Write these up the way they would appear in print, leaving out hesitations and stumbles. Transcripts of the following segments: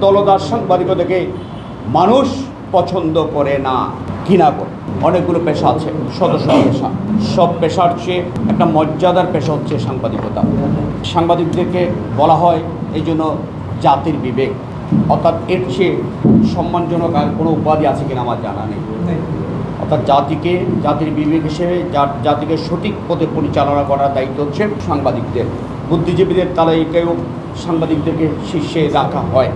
দলদাস সাংবাদিকতাকে মানুষ পছন্দ করে না, ঘৃণা করে। অনেকগুলো পেশা আছে, সদস্য পেশা। সব পেশার চেয়ে একটা মর্যাদার পেশা হচ্ছে সাংবাদিকতা। সাংবাদিকদেরকে বলা হয় এই জন্য জাতির বিবেক, অর্থাৎ এর চেয়ে সম্মানজনক আর কোনো উপাধি আছে কিনা আমার জানা নেই। অর্থাৎ জাতির বিবেক হিসেবে জাতিকে সঠিক পথে পরিচালনা করার দায়িত্ব হচ্ছে সাংবাদিকদের। বুদ্ধিজীবীদের তালিকায়ও সাংবাদিকদেরকে শীর্ষে রাখা হয়।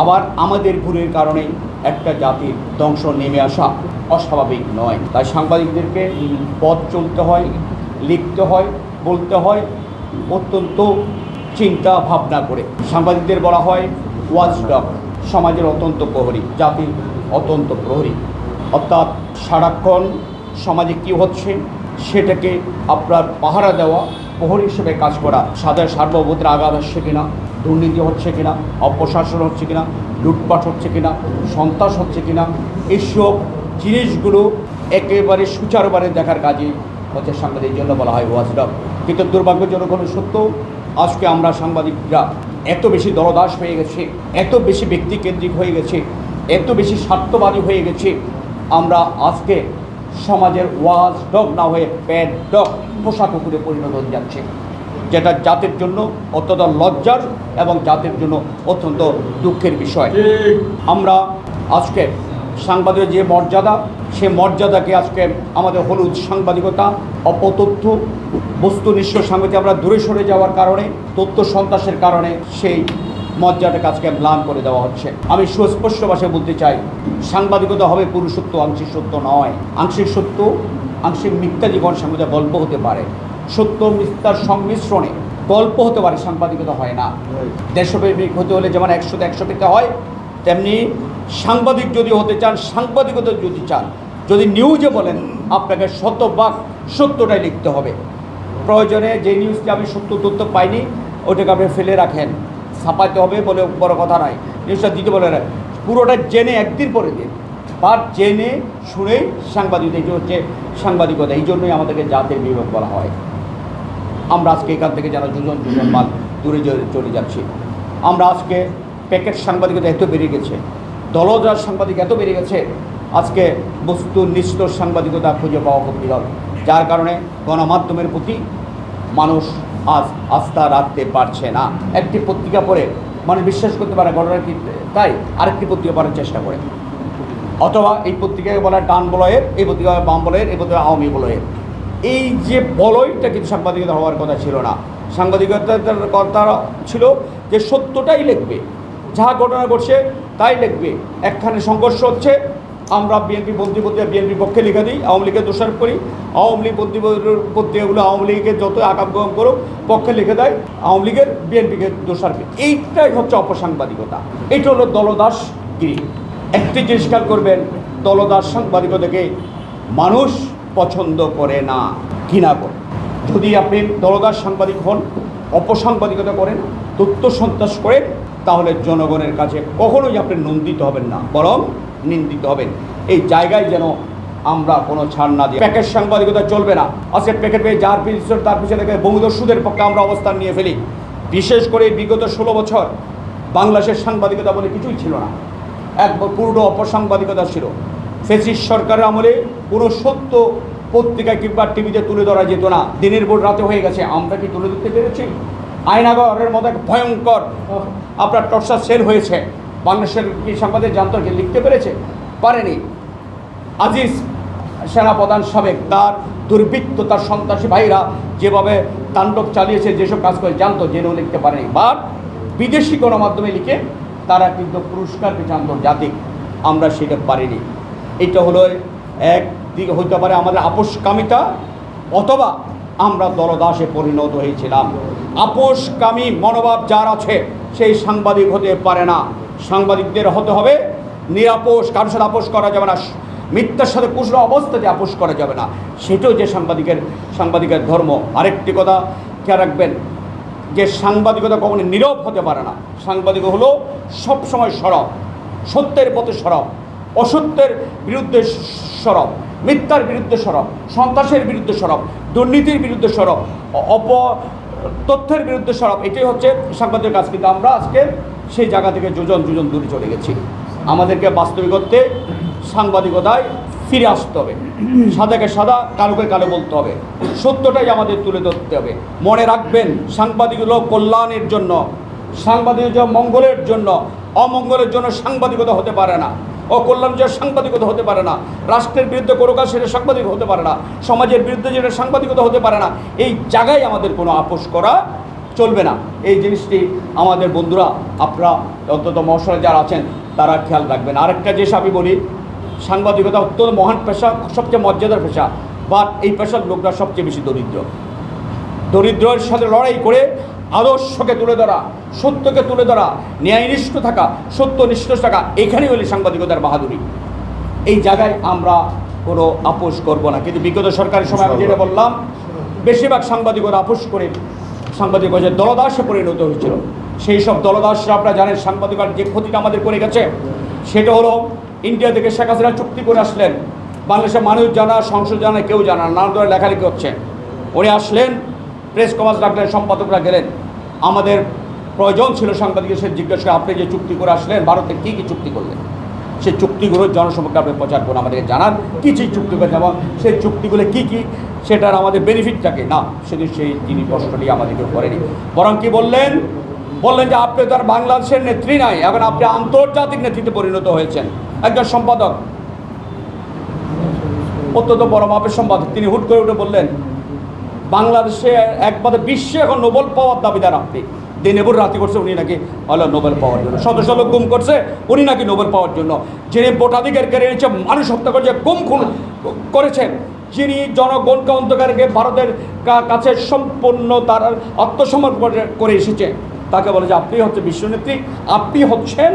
আবার আমাদের ভুলের কারণে একটা জাতির ধ্বংস নেমে আসা অস্বাভাবিক নয়। তাই সাংবাদিকদেরকে পথ চলতে হয়, লিখতে হয়, বলতে হয় অত্যন্ত চিন্তা ভাবনা করে। সাংবাদিকদের বলা হয় ওয়াচডগ, সমাজের অত্যন্ত প্রহরী, জাতির অত্যন্ত প্রহরী। অর্থাৎ সারাক্ষণ সমাজে কী হচ্ছে সেটাকে আপনার পাহারা দেওয়া, প্রহরী হিসেবে কাজ করা। সার্বভৌমত্বের আঘাত হচ্ছে কিনা, দুর্নীতি হচ্ছে কিনা, অপশাসন হচ্ছে কিনা, লুটপাট হচ্ছে কিনা, সন্ত্রাস হচ্ছে কিনা, এইসব জিনিসগুলো একেবারে সুচারুভাবে দেখার কাজে হচ্ছে সাংবাদিকের জন্য বলা হয় ওয়াচডগ। কিন্তু দুর্ভাগ্যজনক হলো সত্য, আজকে আমরা সাংবাদিকরা এত বেশি দলদাস হয়ে গেছে, এত বেশি ব্যক্তিকেন্দ্রিক হয়ে গেছে, এত বেশি স্বার্থবাদী হয়ে গেছে, আমরা আজকে সমাজের ওয়াচডগ না হয়ে প্যাড ডগ, পোষা কুকুরে পরিণত হয়ে যাচ্ছে, যেটা জাতির জন্য অত্যন্ত লজ্জার এবং জাতির জন্য অত্যন্ত দুঃখের বিষয়। আমরা আজকে সাংবাদিকের যে মর্যাদা, সে মর্যাদাকে আজকে আমাদের হলুদ সাংবাদিকতা, অপতথ্য বস্তুনিষ্ঠ সাংবাদিক আমরা দূরে সরে যাওয়ার কারণে, তথ্য সন্ত্রাসের কারণে সেই মর্যাদাকে আজকে ম্লান করে দেওয়া হচ্ছে। আমি সুস্পষ্ট ভাষায় বলতে চাই, সাংবাদিকতা হবে পুরুষত্ব, আংশিক সত্য নয়। আংশিক সত্য, আংশিক মিথ্যা জীবন সাংবাদিক গল্প হতে পারে, সত্য মিথ্যার সংমিশ্রণে গল্প হতে পারে, সাংবাদিকতা হয় না। দেশপ্রেমিক হতে হলে যেমন 100 পেতে হয়, তেমনি সাংবাদিক যদি হতে চান, সাংবাদিকতা যদি চান, যদি নিউজে বলেন, আপনাকে শতভাগ সত্যটাই লিখতে হবে। প্রয়োজনে যে নিউজটি আমি সত্য তথ্য পাইনি ওটাকে আপনি ফেলে রাখেন, ছাপাতে হবে বলে বড় কথা নয়, নিউজটা দিতে বলে না, পুরোটা জেনে একদিন পরে দিন, বা জেনে শুনেই সাংবাদিকতা। এই হচ্ছে সাংবাদিকতা। এই জন্যই আমাদেরকে জাতির বিবেক বলা হয়। আমরা আজকে এখান থেকে যেন দুজন মাল দূরে চলে যাচ্ছি। আমরা আজকে প্যাকেট সাংবাদিকতা এত বেড়ে গেছে, দলদাস সাংবাদিক এত বেড়ে গেছে, আজকে বস্তুনিষ্ঠ সাংবাদিকতা খুঁজে পাওয়া খুব বিরল, যার কারণে গণমাধ্যমের প্রতি মানুষ আজ আস্থা রাখতে পারছে না। একটি পত্রিকা পড়ে মানুষ বিশ্বাস করতে পারে ঘটনা কি তাই, আরেকটি পত্রিকা পড়ার চেষ্টা করে, অথবা এই পত্রিকাকে বলা ডান বলয়ের, এই পত্রিকা বাম বলয়ের, এই পত্রিকা আওয়ামী বলয়ের। এই যে বলয়টা কিন্তু সাংবাদিকতা হওয়ার কথা ছিল না। সাংবাদিকতার কথা ছিল যে সত্যটাই লিখবে, যা ঘটনা ঘটছে তাই লিখবে। একখানে সংঘর্ষ হচ্ছে, আমরা বিএনপি বন্দী পত্রিকা বিএনপির পক্ষে লিখে দিই, আওয়ামী লীগের দোষারোপ করি। আওয়ামী লীগ বন্দী পত্রিকাগুলো আওয়ামী লীগের যত আকাম করুক পক্ষে লিখে দেয়, আওয়ামী লীগের বিএনপিকে দোষারোপ। এইটাই হচ্ছে অপসাংবাদিকতা, এটা হলো দলদাসগিরি। একটি জিনিস খেয়াল করবেন, দলদাস সাংবাদিকতাকে মানুষ পছন্দ করে না, ঘৃণা করে। যদি আপনি দলদাস সাংবাদিক হন, অপসাংবাদিকতা করেন, তথ্য সন্ত্রাস করেন, তাহলে জনগণের কাছে কখনোই আপনি নন্দিত হবেন না, বরং নিন্দিত হবেন। এই জায়গায় যেন আমরা কোনো ছাড় না দিই। প্যাকেট সাংবাদিকতা চলবে না। আজকে প্যাকেট পেয়ে যার পিছনে তার পিছনে বহুদর্শীদের পক্ষে আমরা অবস্থান নিয়ে ফেলি। বিশেষ করে বিগত 16 বছর বাংলাদেশের সাংবাদিকতা বলে কিছুই ছিল না, একবার পুরো অপসাংবাদিকতা ছিল। ফ্যাসিস্ট সরকারের আমলে কোনো সত্য পত্রিকায় কিংবা টিভিতে তুলে ধরা যেত না, দিনের ভোর রাতে হয়ে গেছে। আমরা কি তুলে ধরতে পেরেছি? আয়নাগরের মতো এক ভয়ঙ্কর আপনার টর্চার সেল হয়েছে, বাংলাদেশের কি সাংবাদিক জানতো, লিখতে পেরেছে? পারেনি। আজিজ সেনাপ্রধান সাবেক, তার দুর্বৃত্ত, তার সন্ত্রাসী ভাইরা যেভাবে তাণ্ডব চালিয়েছে, যেসব কাজ করে জানতো, জেনেও লিখতে পারেনি। বাট বিদেশি গণমাধ্যমে লিখে তারা কিন্তু পুরস্কার পেয়েছে আন্তর্জাতিক, আমরা সেটা পারিনি। এটা হলো একদিকে হইতে পারে আমাদের আপোষকামিতা, অথবা আমরা দলদাসে পরিণত হয়েছিলাম। আপোষকামী মনোভাব যার আছে সেই সাংবাদিক হতে পারে না। সাংবাদিকদের হতে হবে নিরাপোষ, কারোর সাথে আপোষ করা যাবে না, মিথ্যার সাথে কোনো অবস্থাতে আপোষ করা যাবে না। সেটাও যে সাংবাদিকের ধর্ম। আরেকটি কথা খেয়াল রাখবেন, যে সাংবাদিকতা কখনো নীরব হতে পারে না। সাংবাদিক হলো সবসময় সরব, সত্যের পথে সরব, অসত্যের বিরুদ্ধে সরব, মিথ্যার বিরুদ্ধে সরব, সন্ত্রাসের বিরুদ্ধে সরব, দুর্নীতির বিরুদ্ধে সরব, তথ্যের বিরুদ্ধে সরব। এটাই হচ্ছে সাংবাদিকের কাজ। কিন্তু আমরা আজকে সেই জায়গা থেকে যোজন যোজন দূরে চলে গেছি। আমাদেরকে বাস্তবিকত্বে সাংবাদিকতায় ফিরে আসতে হবে। সাদাকে সাদা, কালোকে কালো বলতে হবে, সত্যটাই আমাদের তুলে ধরতে হবে। মনে রাখবেন, সাংবাদিকতা কল্যাণের জন্য, সাংবাদিকতা মঙ্গলের জন্য, অমঙ্গলের জন্য সাংবাদিকতা হতে পারে না। অকল্যাণের জন্য সাংবাদিকতা হতে পারে না। রাষ্ট্রের বিরুদ্ধে কোনো কাজ সেটা সাংবাদিক হতে পারে না। সমাজের বিরুদ্ধে যেটা সাংবাদিকতা হতে পারে না। এই জায়গায় আমাদের কোনো আপোষ করা চলবে না। এই জিনিসটি আমাদের বন্ধুরা, আপনারা অন্তত মহাশয় যারা আছেন তারা খেয়াল রাখবেন। আরেকটা জিনিস আমি বলি, সাংবাদিকতা অত্যন্ত মহান পেশা, সবচেয়ে মর্যাদার পেশা, বাট এই পেশার লোকরা সবচেয়ে বেশি দরিদ্র। দরিদ্রের সাথে লড়াই করে আদর্শকে তুলে ধরা, সত্যকে তুলে ধরা, ন্যায়নিষ্ঠ থাকা, সত্যনিষ্ঠ থাকা, এখানেই হলে সাংবাদিকতার বাহাদুরি। এই জায়গায় আমরা কোনো আপোষ করব না। কিন্তু বিগত সরকারের সময় আমি যেটা বললাম, বেশিরভাগ সাংবাদিকরা আপোষ করে সাংবাদিকতা দলদাসে পরিণত হয়েছিল। সেই সব দলদাসরা, আপনারা জানেন সাংবাদিকতার যে ক্ষতিটা আমাদের করে গেছে, সেটা হলো ইন্ডিয়া থেকে শেখ হাসিনা চুক্তি করে আসলেন। বাংলাদেশের মানুষ জানা, সংসদ জানা, কেউ জানা, নানা ধরনের লেখালেখি হচ্ছে। উনি আসলেন, প্রেস কমার্স রাখলেন, সম্পাদকরা গেলেন। আমাদের প্রয়োজন ছিল সাংবাদিকের, সে জিজ্ঞেস করে আপনি যে চুক্তি করে আসলেন, ভারতে কী কী চুক্তি করলেন, সেই চুক্তিগুলোর জনসম্পর্কে আপনি প্রচার করুন, আমাদেরকে জানান কী কী চুক্তি করে, এবং সেই চুক্তিগুলো কী কী, সেটার আমাদের বেনিফিট থাকে না। সেদিন তিনি প্রশ্নটি আমাদেরকে করেনি, বরং কি বললেন যে আপনি তো আর বাংলাদেশের নেত্রী নাই, এখন আপনি আন্তর্জাতিক নেতৃত্বে পরিণত হয়েছেন। একজন সম্পাদক, অত্যন্ত বড় মাপের সম্পাদক, তিনি হুট করে উঠে বললেন বাংলাদেশে একবারে বিশ্বে এখন নোবেল পাওয়ার দাবিদার আপনি। দিনেবুর রাতি করছে উনি নাকি হলো নোবেল পাওয়ার জন্য, শত শত গুম করছে উনি নাকি নোবেল পাওয়ার জন্য। যিনি ভোটাধিকার কেড়ে নিয়েছে, মানুষ হত্যা করেছে, গুম খুন করেছেন, যিনি জনগণকে অন্ধকারকে ভারতের কাছে সম্পূর্ণ তার আত্মসমর্পণ করে এসেছে, তাকে বলে যে আপনি হচ্ছে বিশ্বনেত্রী, আপনি হচ্ছেন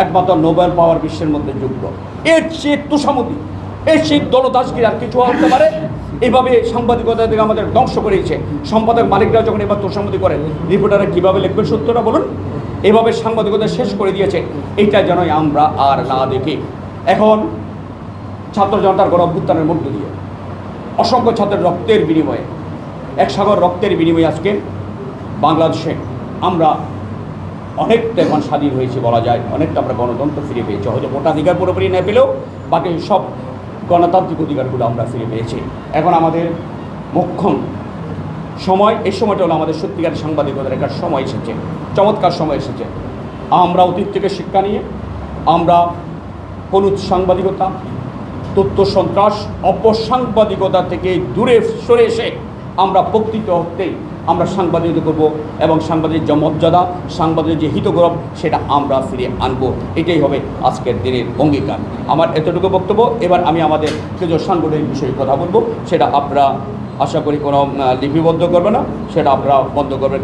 একমাত্র নোবেল পাওয়ার বিশ্বের মধ্যে যোগ্য। এর চেয়ে তুষামতি, এর সেই দলদাসগিরি আর কিছু হতে পারে? এইভাবে সাংবাদিকতা থেকে আমাদের ধ্বংস করেছে। সম্পাদক মালিকরা যখন এবার তোষামতি করেন, রিপোর্টাররা কীভাবে লিখবেন সত্যটা বলুন? এভাবে সাংবাদিকতা শেষ করে দিয়েছে। এইটা যেন আমরা আর না দেখি। এখন ছাত্র জনতার গণ অভ্যুত্থানের মধ্য দিয়ে অসংখ্য ছাত্রের রক্তের বিনিময়ে, এক সাগর রক্তের বিনিময়ে আজকে বাংলাদেশে আমরা অনেকটা এখন স্বাধীন হয়েছে বলা যায়। অনেকটা আমরা গণতন্ত্র ফিরে পেয়েছি, হয়তো ভোটাধিকার পুরোপুরি না পেলেও বাকি সব গণতান্ত্রিক অধিকারগুলো আমরা ফিরে পেয়েছি। এখন আমাদের মোক্ষম সময়, এই সময়টা হলো আমাদের সত্যিকারের সাংবাদিকতার একটা সময় এসেছে, চমৎকার সময় এসেছে। আমরা অতীত থেকে শিক্ষা নিয়ে আমরা হলুদ সাংবাদিকতা, তথ্য সন্ত্রাস, অপসাংবাদিকতা থেকে দূরে সরে এসে আমরা বক্তৃতা হতেই আমরা সাংবাদিকতা করব, এবং সাংবাদিকের যে মর্যাদা, সাংবাদিকের যে হিতগৌরব, সেটা আমরা ফিরে আনব। এটাই হবে আজকের দিনের অঙ্গীকার। আমার এতটুকু বক্তব্য। এবার আমি আমাদের কিছু সাংগঠনিক বিষয়ে কথা বলবো, সেটা আপনারা আশা করি কোনো লিপিবদ্ধ করবে না, সেটা আপনারা বন্ধ করবেন।